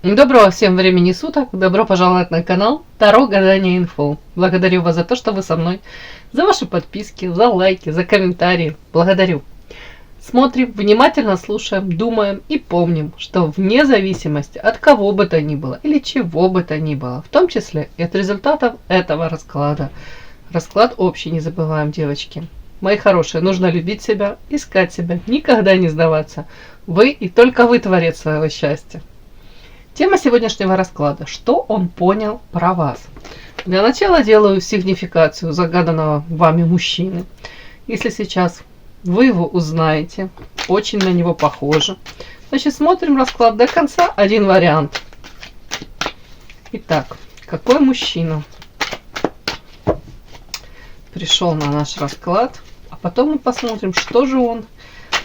Доброго всем времени суток, добро пожаловать на канал Таро Гадание Инфо. Благодарю вас за то, что вы со мной, за ваши подписки, за лайки, за комментарии. Благодарю. Смотрим, внимательно слушаем, думаем и помним, что вне зависимости от кого бы то ни было или чего бы то ни было, в том числе и от результатов этого расклада. Расклад общий, не забываем, девочки. Мои хорошие, нужно любить себя, искать себя, никогда не сдаваться. Вы и только вы творец своего счастья. Тема сегодняшнего расклада. Что он понял про вас? Для начала делаю сигнификацию загаданного вами мужчины. Если сейчас вы его узнаете, очень на него похоже, значит смотрим расклад до конца, один вариант. Итак, какой мужчина пришел на наш расклад, а потом мы посмотрим, что же он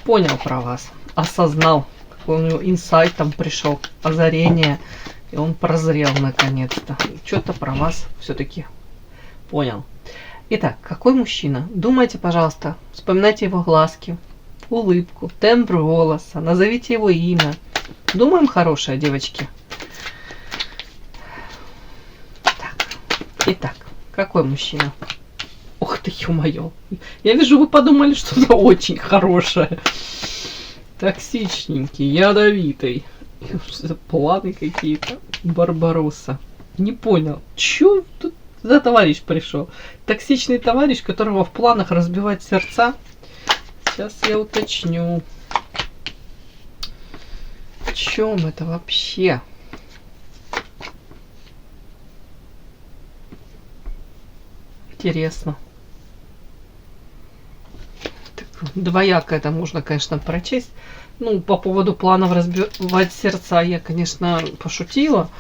понял про вас, осознал. У него инсайт там пришел, озарение, и он прозрел наконец-то. Что-то про вас все-таки понял. Итак, какой мужчина? Думайте, пожалуйста, вспоминайте его глазки, улыбку, тембр голоса, назовите его имя. Думаем хорошее, девочки. Так. Итак, какой мужчина? Ух ты, ё-моё. Я вижу, вы подумали, что это очень хорошее. Токсичненький, ядовитый. Планы какие-то. Барбаросса. Не понял, чё тут за товарищ пришел? Токсичный товарищ, которого в планах разбивать сердца. Сейчас я уточню. В чем это вообще? Интересно. Двояко это можно, конечно, прочесть. Ну, по поводу планов разбивать сердца я, конечно, пошутила.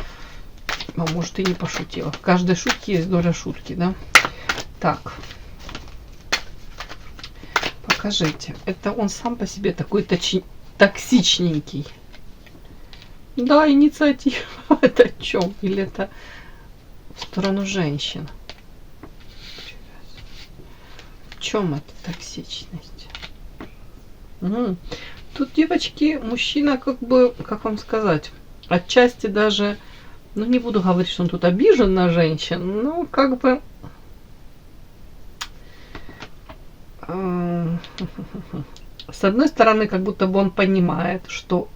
А может и не пошутила. В каждой шутке есть доля шутки, да? Так. Покажите. Это он сам по себе такой токсичненький. Да, инициатива. Это о чем? Или это в сторону женщин? В чем эта токсичность? Тут, девочки, мужчина как бы, как вам сказать, отчасти даже, ну не буду говорить, что он тут обижен на женщин, но как бы с одной стороны, как будто бы он понимает, что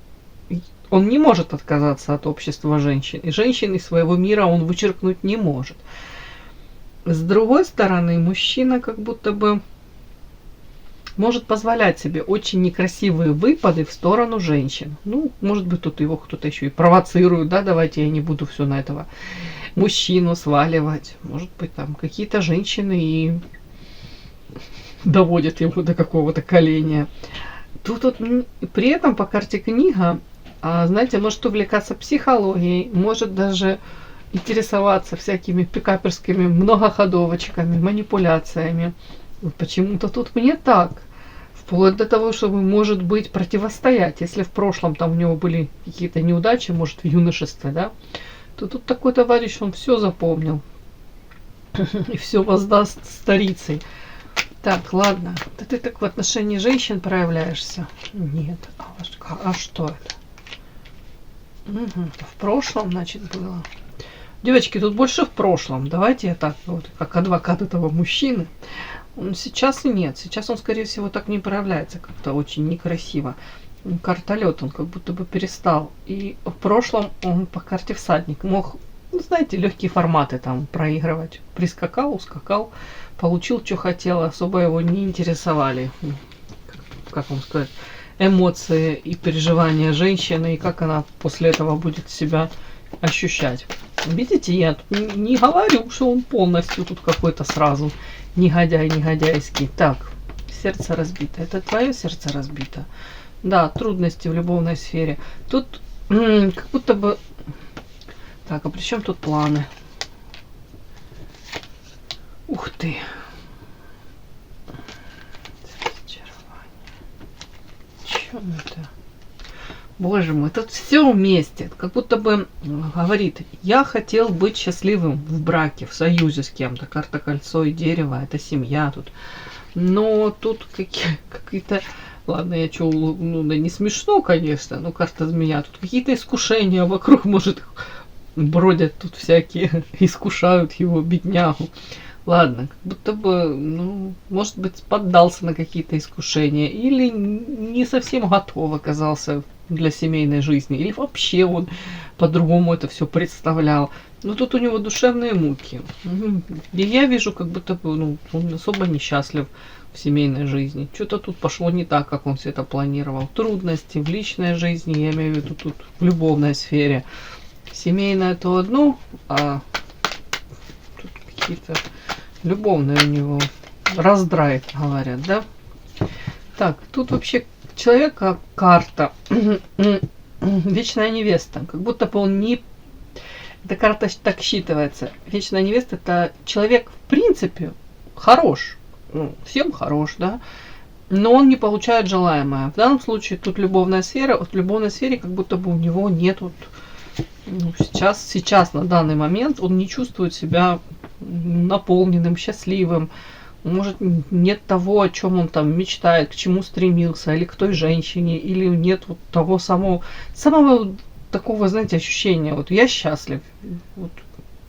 он не может отказаться от общества женщин, и женщин из своего мира он вычеркнуть не может. С другой стороны, мужчина как будто бы может позволять себе очень некрасивые выпады в сторону женщин. Ну, может быть, тут его кто-то еще и провоцирует, да, давайте я не буду все на этого мужчину сваливать. Может быть, там какие-то женщины и доводят его до какого-то коления. Тут вот при этом по карте книга, знаете, может увлекаться психологией, может даже интересоваться всякими пикаперскими многоходовочками, манипуляциями. Вот почему-то тут мне так. Вплоть до того, чтобы, может быть, противостоять. Если в прошлом там у него были какие-то неудачи, может, в юношестве, да, то тут такой товарищ, он все запомнил. И все воздаст старицей. Так, ладно. Да ты так в отношении женщин проявляешься? Нет. А что это? В прошлом, значит, было. Девочки, тут больше в прошлом. Давайте я так, вот, как адвокат этого мужчины. Сейчас и нет. Сейчас он, скорее всего, так не проявляется. Как-то очень некрасиво. Картолет он как будто бы перестал. И в прошлом он по карте всадник мог, знаете, легкие форматы там проигрывать. Прискакал, ускакал, получил, что хотел. Особо его не интересовали. Как вам сказать? Эмоции и переживания женщины. И как она после этого будет себя ощущать. Видите, я тут не говорю, что он полностью тут какой-то сразу негодяй, негодяйский. Так, сердце разбито. Это твое сердце разбито? Да, трудности в любовной сфере. Тут как будто бы... Так, а при чем тут планы? Ух ты. Чем это? Боже мой, тут все вместе. Как будто бы говорит, я хотел быть счастливым в браке, в союзе с кем-то. Карта кольцо и дерево, это семья тут. Но тут какие-то Ладно, я чё, ну, да не смешно, конечно, но карта змея. Тут какие-то искушения вокруг, может, бродят тут всякие, искушают его, беднягу. Ладно, как будто бы, ну, может быть, поддался на какие-то искушения, или не совсем готов оказался для семейной жизни, или вообще он по-другому это все представлял. Но тут у него душевные муки. И я вижу, как будто бы, ну, он особо несчастлив в семейной жизни. Что-то тут пошло не так, как он все это планировал. Трудности в личной жизни, я имею в виду тут в любовной сфере. Семейное то одно, а тут какие-то любовные у него раздрай, говорят, да? Так, тут вообще человека карта вечная невеста, как будто бы он не... Эта карта так считывается. Вечная невеста — это человек в принципе хорош, ну, всем хорош, да, но он не получает желаемое. В данном случае тут любовная сфера, вот в любовной сфере как будто бы у него нет вот, ну, сейчас на данный момент он не чувствует себя наполненным, счастливым. Может, нет того, о чем он там мечтает, к чему стремился, или к той женщине, или нет вот того самого такого, знаете, ощущения. Вот я счастлив, вот,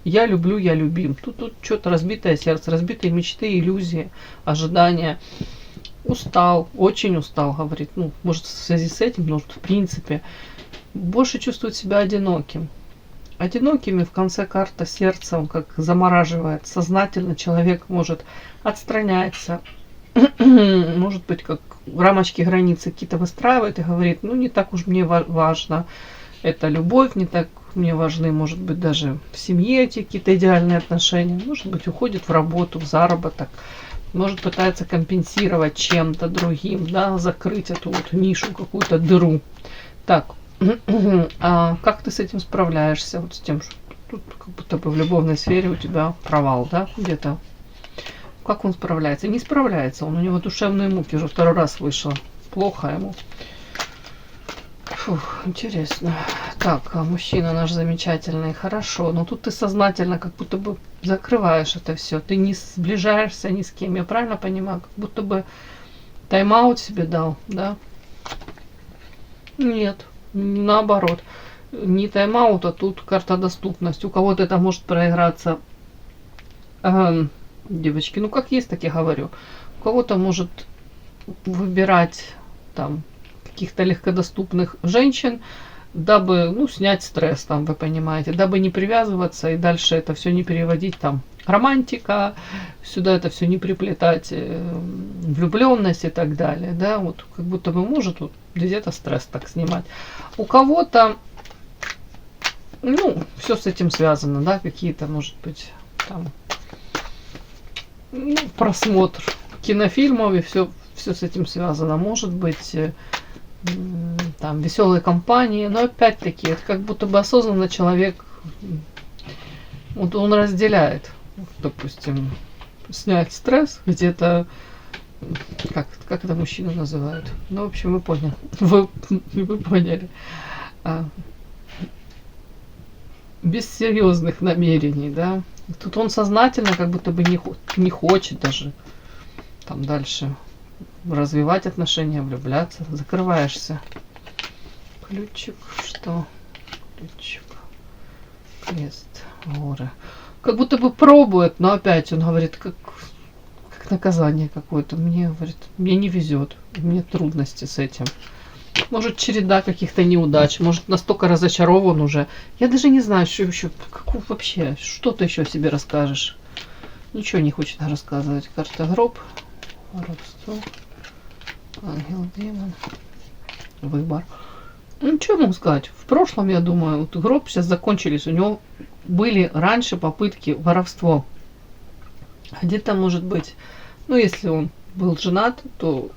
я люблю, я любим. Тут что-то разбитое сердце, разбитые мечты, иллюзии, ожидания. Устал, очень устал, говорит. Ну, может, в связи с этим, может, в принципе, больше чувствует себя одиноким. Одинокими в конце карта сердцем как замораживает. Сознательно человек может отстраняться, может быть, как рамочки, границы какие-то выстраивает и говорит, ну, не так уж мне важно эта любовь, не так мне важны, может быть, даже в семье эти какие-то идеальные отношения, может быть, уходит в работу, в заработок, может, пытается компенсировать чем-то другим, да, закрыть эту вот нишу, какую-то дыру. Так, а как ты с этим справляешься, вот с тем, что тут как будто бы в любовной сфере у тебя провал, да, где-то? Как он справляется? Не справляется, у него душевные муки уже второй раз вышло. Плохо ему. Фух, интересно. Так, а мужчина наш замечательный, хорошо, но тут ты сознательно как будто бы закрываешь это все. Ты не сближаешься ни с кем, я правильно понимаю? Как будто бы тайм-аут себе дал, да? Нет, наоборот. Не тайм-аут, а тут карта доступность. У кого-то это может проиграться. Девочки, ну как есть, так я говорю. У кого-то может выбирать там каких-то легкодоступных женщин, дабы, ну, снять стресс, там, вы понимаете, дабы не привязываться и дальше это все не переводить там романтика, сюда это все не приплетать влюбленность и так далее, да, вот как будто бы может вот где-то стресс так снимать. У кого-то, ну, все с этим связано, да, какие-то, может быть, там, ну, просмотр кинофильмов и все с этим связано. Может быть, там веселые компании, но опять-таки это как будто бы осознанно человек, вот он разделяет, допустим, снять стресс где-то, как это мужчины называют, ну, в общем, вы поняли, вы поняли, без серьезных намерений, да, тут он сознательно как будто бы не хочет даже там дальше развивать отношения, влюбляться, закрываешься. Ключик, что? Ключик, крест, горы. Как будто бы пробует, но опять он говорит, как наказание какое-то. Мне, говорит, мне не везет, мне трудности с этим. Может, череда каких-то неудач, может, настолько разочарован уже. Я даже не знаю, что еще, вообще, что ты еще о себе расскажешь. Ничего не хочет рассказывать. Карта гроб, воровство. Ангел, демон, выбор. Ну, что могу сказать? В прошлом, я думаю, вот гроб сейчас закончились. У него были раньше попытки воровства. Где-то, может быть, ну, если он был женат, то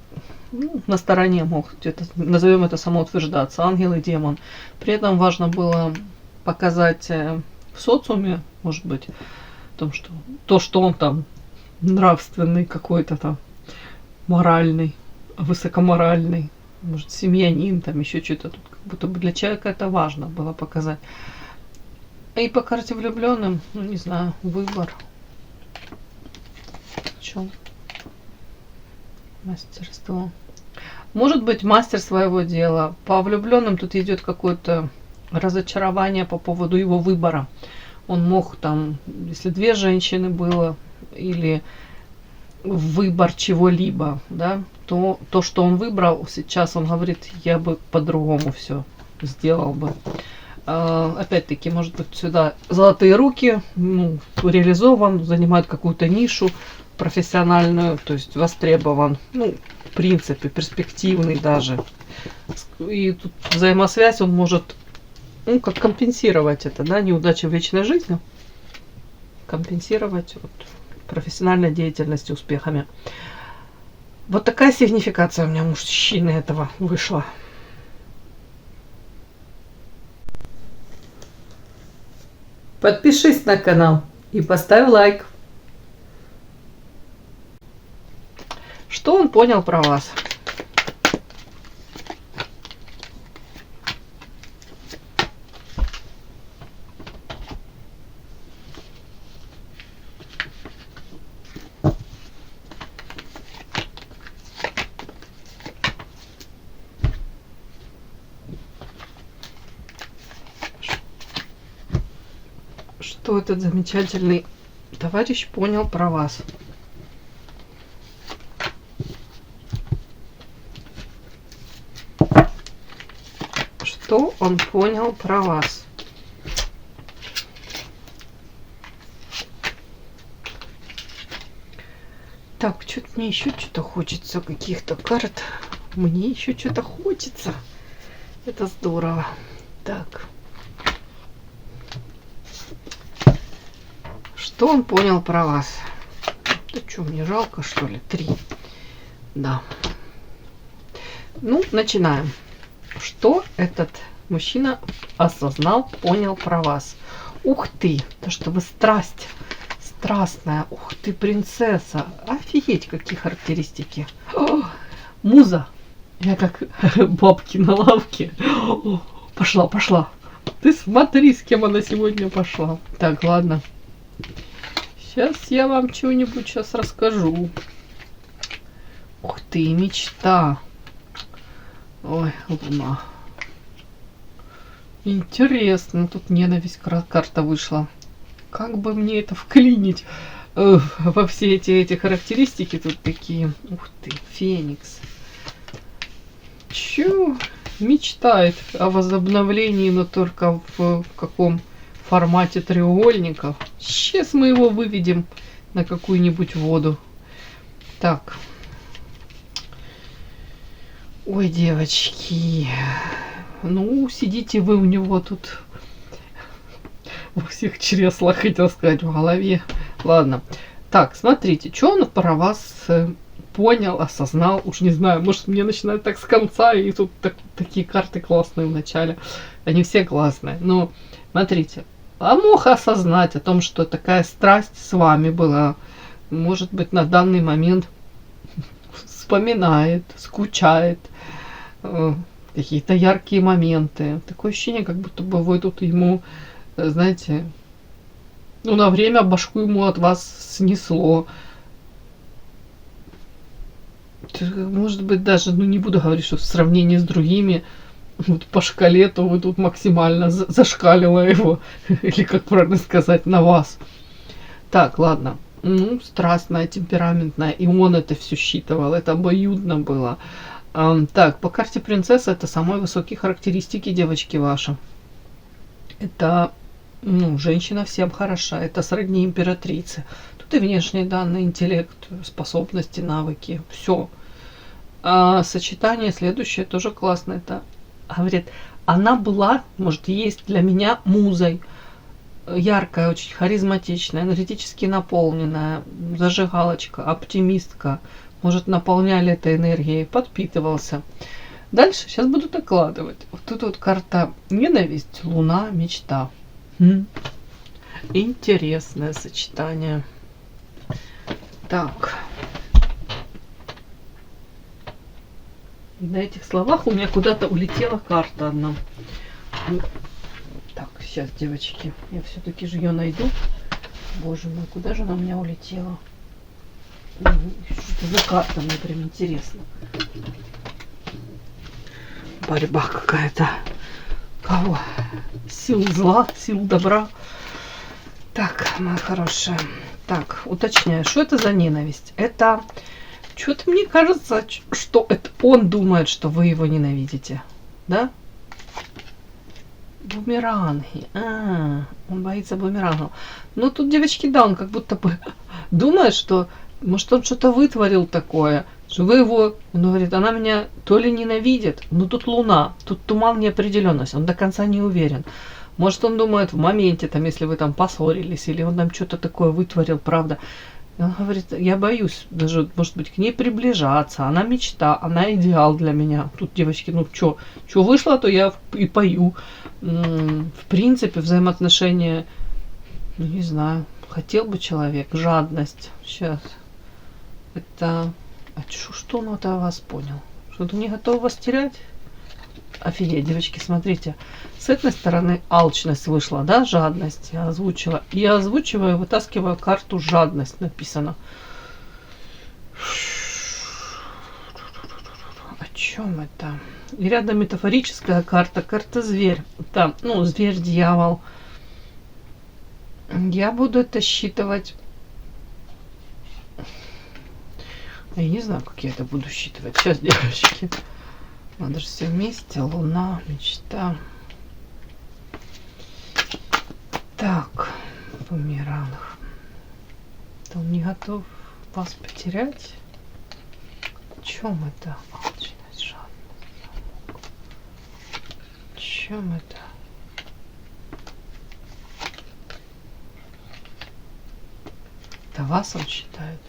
ну, на стороне мог где-то, назовем это, самоутверждаться, ангел и демон. При этом важно было показать в социуме, может быть, то, что он там нравственный какой-то там, моральный, высокоморальный, может, семьянин, там еще что-то. Тут как будто бы для человека это важно было показать. И по карте влюбленным, ну, не знаю, выбор. Чем? Мастерство. Может быть, мастер своего дела. По влюбленным тут идет какое-то разочарование по поводу его выбора. Он мог там, если две женщины было, или выбор чего-либо, да, то, что он выбрал, сейчас он говорит, я бы по-другому все сделал бы. Опять-таки, может быть, сюда золотые руки, ну, реализован, занимает какую-то нишу профессиональную, то есть востребован, ну, в принципе, перспективный даже. И тут взаимосвязь он может, ну, как компенсировать это, да, неудачи в личной жизни, компенсировать вот, профессиональной деятельностью, успехами. Вот такая сигнификация у меня мужчины этого вышла. Подпишись на канал и поставь лайк. Что он понял про вас? Что этот замечательный товарищ понял про вас? Что он понял про вас? Так, что-то мне еще что-то хочется, каких-то карт. Мне еще что-то хочется. Это здорово. Так. Что он понял про вас? Да что, мне жалко, что ли? 3. Да. Ну, начинаем. Что этот мужчина осознал, понял про вас? Ух ты, то, что вы страсть, страстная. Ух ты, принцесса. Офигеть, какие характеристики. О, муза. Я как бабки на лавке. О, пошла, пошла. Ты смотри, с кем она сегодня пошла. Так, ладно. Сейчас я вам что-нибудь сейчас расскажу. Ух ты, мечта. Ой, луна. Интересно, тут ненависть карта вышла. Как бы мне это вклинить во все эти характеристики тут такие. Ух ты, Феникс. Чё? Мечтает о возобновлении, но только в каком формате треугольников. Сейчас мы его выведем на какую-нибудь воду. Так. Ой, девочки. Ну, сидите вы у него тут во всех чреслах, хотел сказать, в голове. Ладно. Так, смотрите, что он про вас понял, осознал. Уж не знаю, может, мне начинать так с конца, и тут такие карты классные в начале. Они все классные. Но, смотрите, а мог осознать о том, что такая страсть с вами была. Может быть, на данный момент вспоминает, скучает. Какие-то яркие моменты. Такое ощущение, как будто бы вы тут ему, знаете, ну, на время башку ему от вас снесло. Может быть, даже, ну, не буду говорить, что в сравнении с другими, вот по шкале, то вы тут максимально зашкалило его. Или, как правильно сказать, на вас. Так, ладно. Ну, страстная, темпераментная. И он это все считывал. Это обоюдно было. Так, по карте принцесса это самые высокие характеристики девочки ваши. Это, ну, женщина всем хороша. Это сродни императрицы. Тут и внешние данные, интеллект, способности, навыки. Все. А сочетание следующее тоже классно. Это, говорит, она была, может, есть для меня музой. Яркая, очень харизматичная, энергетически наполненная, зажигалочка, оптимистка. Может, наполняли этой энергией, подпитывался. Дальше сейчас буду докладывать. Вот тут вот карта ненависть, луна, мечта. Интересное сочетание. Так. На этих словах у меня куда-то улетела карта одна. Так, сейчас, девочки, я все-таки же ее найду. Боже мой, куда же она у меня улетела? Что за карта, мне прям интересно. борьба какая-то. Кого? Сил зла, сил добра. Так, моя хорошая. Так, уточняю, что это за ненависть? Это... Что-то мне кажется, что это он думает, что вы его ненавидите. Да? Бумеранги. Он боится бумерангов. Но тут, девочки, да, он как будто бы думает, что... Может, он что-то вытворил такое, что вы его... Он говорит, она меня то ли ненавидит, но тут луна, тут туман, неопределенность. Он до конца не уверен. Может, он думает в моменте, там, если вы там поссорились, или он там что-то такое вытворил, правда. И он говорит, я боюсь даже, может быть, к ней приближаться. Она мечта, она идеал для меня. Тут, девочки, ну что вышло, то я и пою. В принципе, взаимоотношения, ну, не знаю, хотел бы человек, жадность. Сейчас. Это... А что он от вас понял? Что-то не готов вас терять? Офигеть, девочки, смотрите. С этой стороны алчность вышла, да, жадность я озвучила. Я озвучиваю, вытаскиваю карту жадность, написано. О чем это? И рядом метафорическая карта, карта зверь. Там, ну, зверь, дьявол. Я буду это считывать. Я не знаю, как я это буду считывать. Сейчас, девочки. Надо же все вместе. Луна, мечта. Так, бумеранг. Он не готов вас потерять. В чем это? Алчность, жадность. В чем это? Это вас он считает?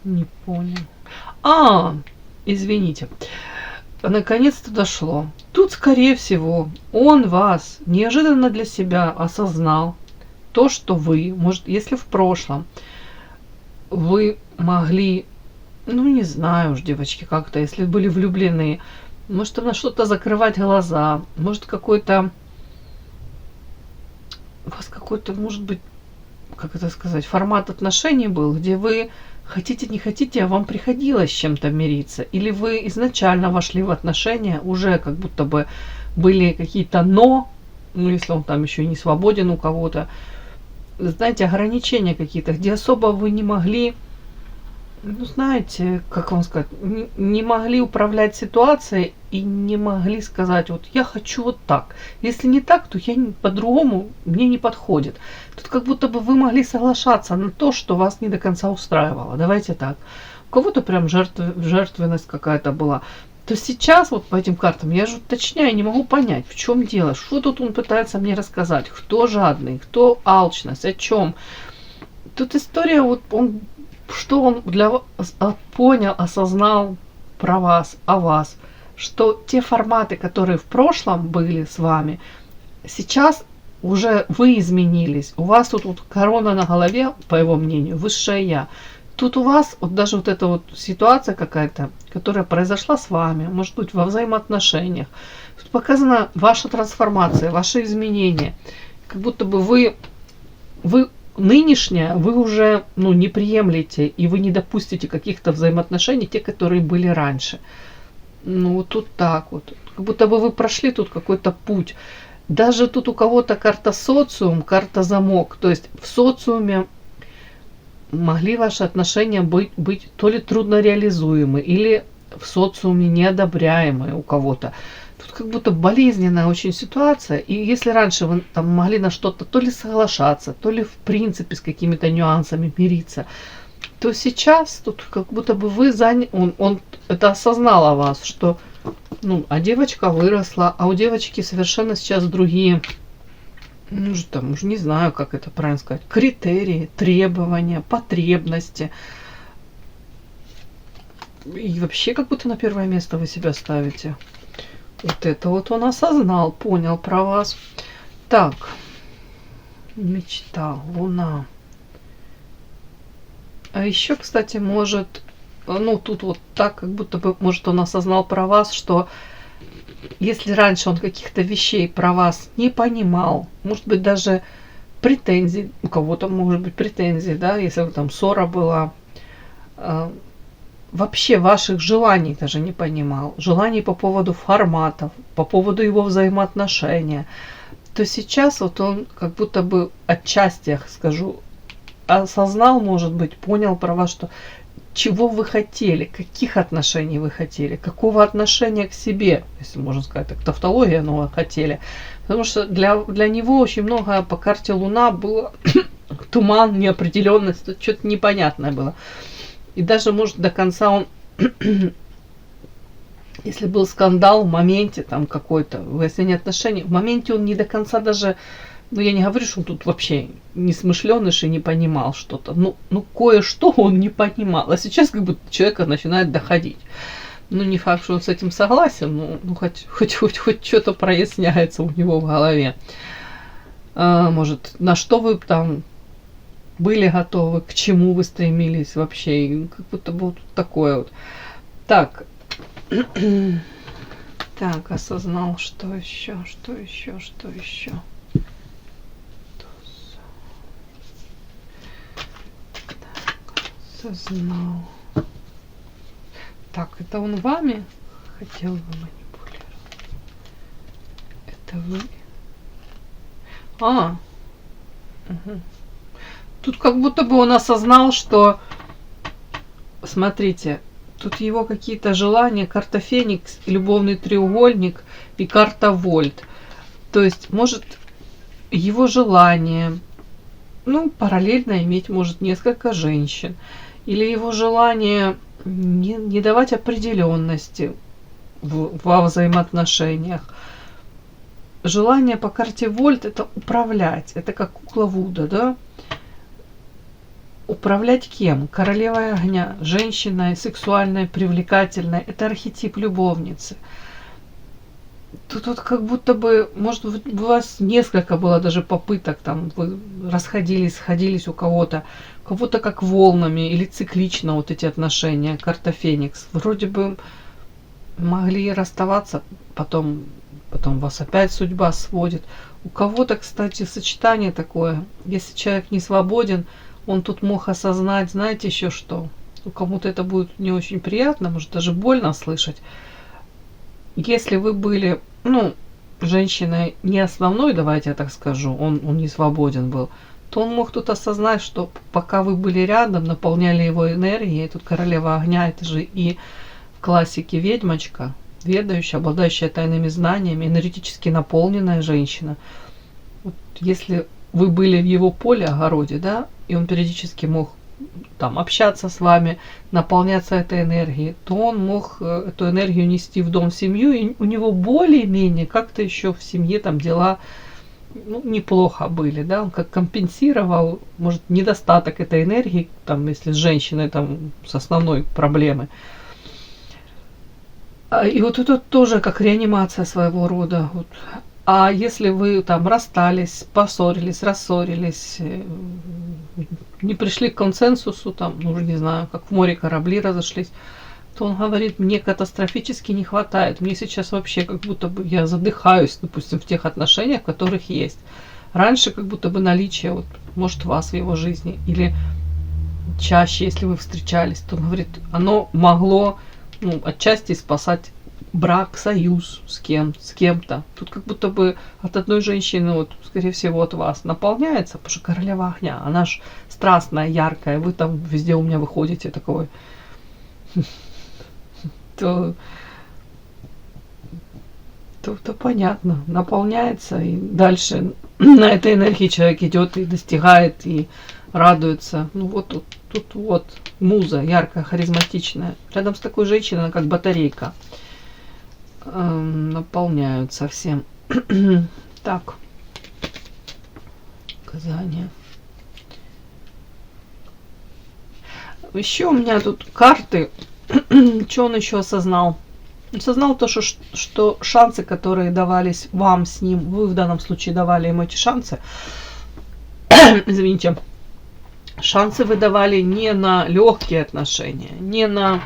Не понял. Извините. Наконец-то дошло. Тут, скорее всего, он вас неожиданно для себя осознал то, что вы, может, если в прошлом вы могли, ну, не знаю уж, девочки, как-то, если были влюблены, может, на что-то закрывать глаза, может, какой-то, у вас какой-то, может быть, как это сказать, формат отношений был, где вы хотите, не хотите, а вам приходилось с чем-то мириться. Или вы изначально вошли в отношения, уже как будто бы были какие-то но, ну, если он там еще и не свободен у кого-то, знаете, ограничения какие-то, где особо вы не могли, ну, знаете, как вам сказать, не могли управлять ситуацией и не могли сказать, вот я хочу вот так. Если не так, то я по-другому, мне не подходит. Тут как будто бы вы могли соглашаться на то, что вас не до конца устраивало. Давайте так. У кого-то прям жертвенность какая-то была. То сейчас вот по этим картам я же уточняю, не могу понять, в чем дело, что тут он пытается мне рассказать, кто жадный, кто алчность, о чем. Тут история, вот он, что он для вас понял, осознал про вас, о вас, что те форматы, которые в прошлом были с вами, сейчас уже вы изменились. У вас тут вот корона на голове, по его мнению, высшее я. Тут у вас вот даже вот эта вот ситуация какая-то, которая произошла с вами, может быть, во взаимоотношениях. Тут показана ваша трансформация, ваши изменения. Как будто бы вы нынешнее, вы уже, ну, не приемлете, и вы не допустите каких-то взаимоотношений, те, которые были раньше. Ну, вот тут так вот. Как будто бы вы прошли тут какой-то путь. Даже тут у кого-то карта социум, карта замок. То есть в социуме могли ваши отношения быть то ли трудно реализуемы, или в социуме неодобряемые у кого-то. Тут как будто болезненная очень ситуация. И если раньше вы там могли на что-то то ли соглашаться, то ли в принципе с какими-то нюансами мириться, то сейчас тут как будто бы вы он это осознал о вас, что, ну, а девочка выросла, а у девочки совершенно сейчас другие, ну, там, уже не знаю, как это правильно сказать, критерии, требования, потребности. И вообще как будто на первое место вы себя ставите. Вот это вот он осознал, понял про вас. Так, мечта, луна. А еще, кстати, может, ну, тут вот так, как будто бы, может, он осознал про вас, что если раньше он каких-то вещей про вас не понимал, может быть, даже претензий, у кого-то может быть претензии, да, если там ссора была, вообще ваших желаний даже не понимал. Желаний по поводу форматов, по поводу его взаимоотношения. То сейчас вот он как будто бы отчасти, я скажу, осознал, может быть, понял про вас, что чего вы хотели, каких отношений вы хотели, какого отношения к себе, если можно сказать так, тавтология, но вы хотели. Потому что для него очень много по карте Луна было туман, неопределенность, что-то непонятное было. И даже, может, до конца он, если был скандал в моменте там какой-то, выяснение отношений, в моменте он не до конца даже, ну, я не говорю, что он тут вообще несмышленыш и не понимал что-то. Ну, кое-что он не понимал. А сейчас как бы человека начинает доходить. Ну, не факт, что он с этим согласен, но хоть что-то проясняется у него в голове. Может, на что вы там были готовы, к чему вы стремились вообще. И как будто бы вот такое вот. Так. Так, осознал, что еще. Осознал. Так, это он вами хотел бы манипулировать? Это вы? Угу. Тут как будто бы он осознал, что, смотрите, тут его какие-то желания, карта Феникс, любовный треугольник и карта Вольт. То есть, может, его желание, ну, параллельно иметь, может, несколько женщин. Или его желание не давать определенности во взаимоотношениях. Желание по карте Вольт — это управлять. Это как кукла Вуда, да? Управлять кем? Королевой огня, женщиной, сексуальной, привлекательной. Это архетип любовницы. Тут вот как будто бы, может, у вас несколько было даже попыток, там, вы расходились, сходились у кого-то как волнами или циклично вот эти отношения, карта Феникс. Вроде бы могли расставаться, потом вас опять судьба сводит. У кого-то, кстати, сочетание такое, если человек не свободен, он тут мог осознать, знаете еще что? У кому-то это будет не очень приятно, может даже больно слышать. Если вы были, ну, женщиной не основной, давайте я так скажу, он не свободен был, то он мог тут осознать, что пока вы были рядом, наполняли его энергией, тут королева огня, это же и в классике ведьмочка, ведающая, обладающая тайными знаниями, энергетически наполненная женщина. Вот если вы были в его поле, огороде, да, и он периодически мог там общаться с вами, наполняться этой энергией, то он мог эту энергию нести в дом, в семью, и у него более-менее как-то еще в семье там дела, ну, неплохо были, да, он как компенсировал, может, недостаток этой энергии, там, если с женщиной там с основной проблемой. И вот это тоже как реанимация своего рода. Вот. А если вы там расстались, поссорились, рассорились, не пришли к консенсусу, там, ну, не знаю, как в море корабли разошлись, то он говорит, мне катастрофически не хватает. Мне сейчас вообще как будто бы я задыхаюсь, допустим, в тех отношениях, в которых есть. Раньше как будто бы наличие, вот, может, вас в его жизни, или чаще, если вы встречались, то он говорит, оно могло, ну, отчасти спасать брак, союз с кем-то. Тут как будто бы от одной женщины, вот, скорее всего, от вас наполняется, потому что королева огня, она ж страстная, яркая, вы там везде у меня выходите такой, то понятно, наполняется, и дальше на этой энергии человек идет и достигает, и радуется. Ну вот тут вот муза яркая, харизматичная. Рядом с такой женщиной, она как батарейка. Наполняются всем. Так. Указания. Еще у меня тут карты. Что он еще осознал? Осознал то, что шансы, которые давались вам с ним, вы в данном случае давали ему эти шансы. Извините. Шансы вы давали не на легкие отношения, не на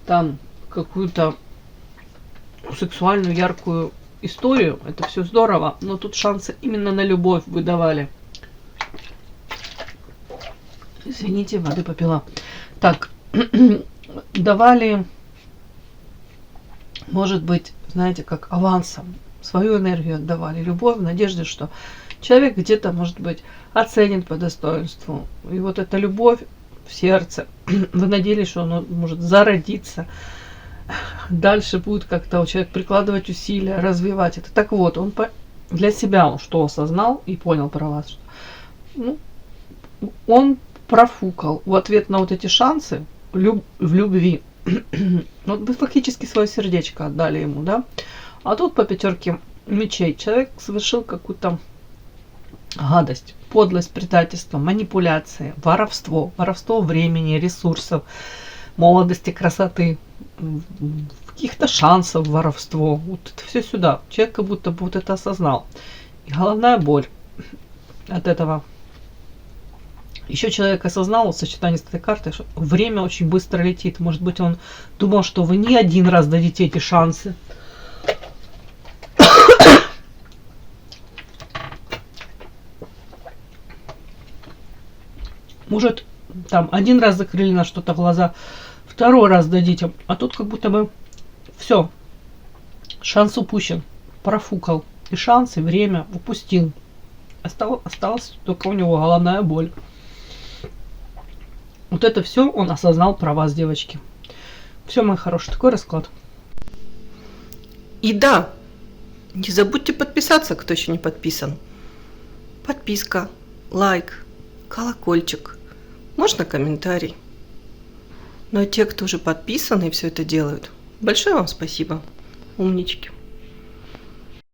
там какую-то сексуальную яркую историю. Это все здорово, но тут шансы именно на любовь вы давали. Извините, воды попила. Так, давали, может быть, знаете, как авансом, свою энергию отдавали, любовь в надежде, что человек где-то, может быть, оценит по достоинству. И вот эта любовь в сердце, вы надеялись, что оно может зародиться, дальше будет как-то человек прикладывать усилия, развивать это. Так вот, он для себя он что осознал и понял про вас, что, ну, он профукал в ответ на вот эти шансы в любви. Вот вы фактически свое сердечко отдали ему, да? А тут по 5 мечей человек совершил какую-то гадость, подлость, предательство, манипуляции, воровство. Воровство времени, ресурсов, молодости, красоты, каких-то шансов, воровство. Вот это все сюда. Человек как будто бы вот это осознал. И головная боль от этого. Еще человек осознал в сочетании с этой картой, что время очень быстро летит. Может быть, он думал, что вы не один раз дадите эти шансы. Может, там один раз закрыли на что-то глаза, второй раз дадите, а тут как будто бы все, шанс упущен, профукал. И шанс, и время упустил. Осталась только у него головная боль. Вот это все он осознал про вас, девочки. Все, мои хорошие, такой расклад. И да, не забудьте подписаться, кто еще не подписан. Подписка, лайк, колокольчик, можно комментарий. Ну а те, кто уже подписаны и все это делают, большое вам спасибо. Умнички.